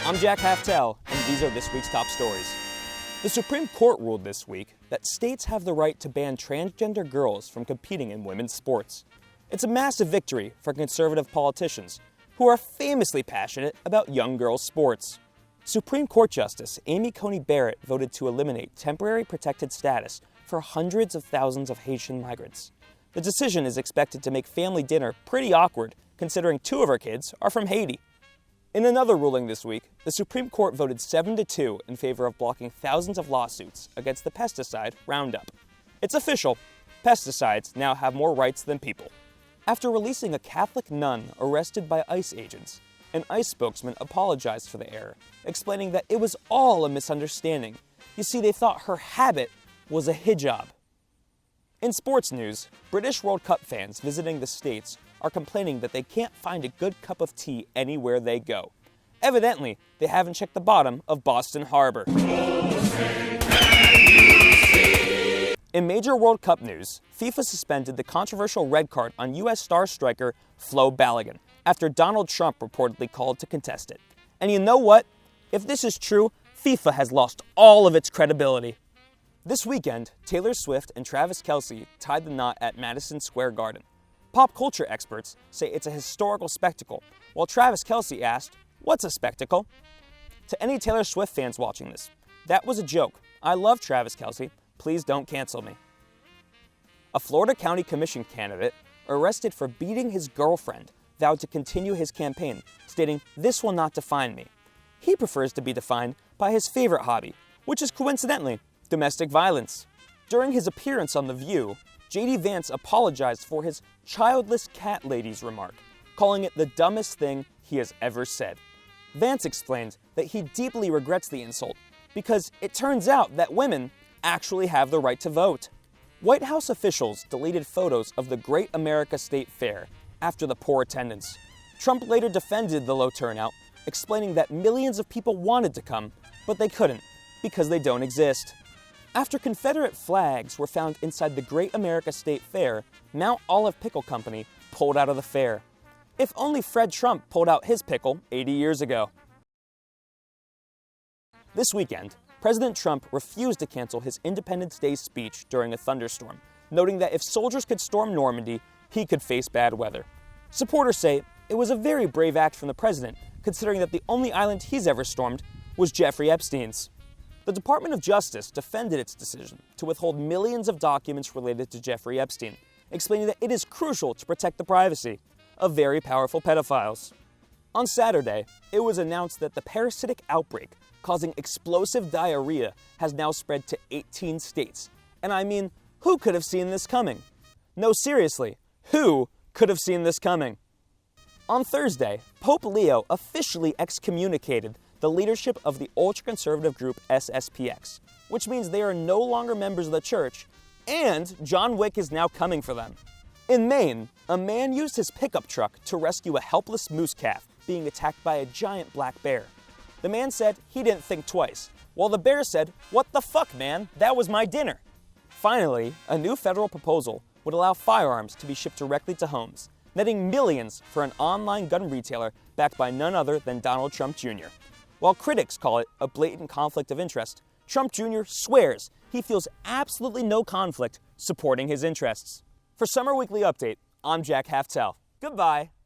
I'm Jack Haftel, and these are this week's top stories. The Supreme Court ruled this week that states have the right to ban transgender girls from competing in women's sports. It's a massive victory for conservative politicians who are famously passionate about young girls' sports. Supreme Court Justice Amy Coney Barrett voted to eliminate temporary protected status for hundreds of thousands of Haitian migrants. The decision is expected to make family dinner pretty awkward, considering 2 of her kids are from Haiti. In another ruling this week, the Supreme Court voted 7-2 in favor of blocking thousands of lawsuits against the pesticide Roundup. It's official, pesticides now have more rights than people. After releasing a Catholic nun arrested by ICE agents, an ICE spokesman apologized for the error, explaining that it was all a misunderstanding. You see, they thought her habit was a hijab. In sports news, British World Cup fans visiting the States are complaining that they can't find a good cup of tea anywhere they go. Evidently, they haven't checked the bottom of Boston Harbor. In major World Cup news, FIFA suspended the controversial red card on U.S. star striker Flo Balogun after Donald Trump reportedly called to contest it. And you know what? If this is true, FIFA has lost all of its credibility. This weekend, Taylor Swift and Travis Kelce tied the knot at Madison Square Garden. Pop culture experts say it's a historical spectacle, while Travis Kelce asked, "What's a spectacle?" To any Taylor Swift fans watching this, that was a joke. I love Travis Kelce. Please don't cancel me. A Florida County Commission candidate arrested for beating his girlfriend vowed to continue his campaign, stating, "This will not define me." He prefers to be defined by his favorite hobby, which is coincidentally domestic violence. During his appearance on The View, J.D. Vance apologized for his childless cat lady's remark, calling it the dumbest thing he has ever said. Vance explained that he deeply regrets the insult because it turns out that women actually have the right to vote. White House officials deleted photos of the Great America State Fair after the poor attendance. Trump later defended the low turnout, explaining that millions of people wanted to come, but they couldn't because they don't exist. After Confederate flags were found inside the Great America State Fair, Mount Olive Pickle Company pulled out of the fair. If only Fred Trump pulled out his pickle 80 years ago. This weekend, President Trump refused to cancel his Independence Day speech during a thunderstorm, noting that if soldiers could storm Normandy, he could face bad weather. Supporters say it was a very brave act from the president, considering that the only island he's ever stormed was Jeffrey Epstein's. The Department of Justice defended its decision to withhold millions of documents related to Jeffrey Epstein, explaining that it is crucial to protect the privacy of very powerful pedophiles. On Saturday, it was announced that the parasitic outbreak causing explosive diarrhea has now spread to 18 states. And I mean, who could have seen this coming? No, seriously, who could have seen this coming? On Thursday, Pope Leo officially excommunicated the leadership of the ultra-conservative group SSPX, which means they are no longer members of the church, and John Wick is now coming for them. In Maine, a man used his pickup truck to rescue a helpless moose calf being attacked by a giant black bear. The man said he didn't think twice, while the bear said, "What the fuck, man? That was my dinner." Finally, a new federal proposal would allow firearms to be shipped directly to homes, netting millions for an online gun retailer backed by none other than Donald Trump Jr. While critics call it a blatant conflict of interest, Trump Jr. swears he feels absolutely no conflict supporting his interests. For Summer Weekly Update, I'm Jack Haftel. Goodbye.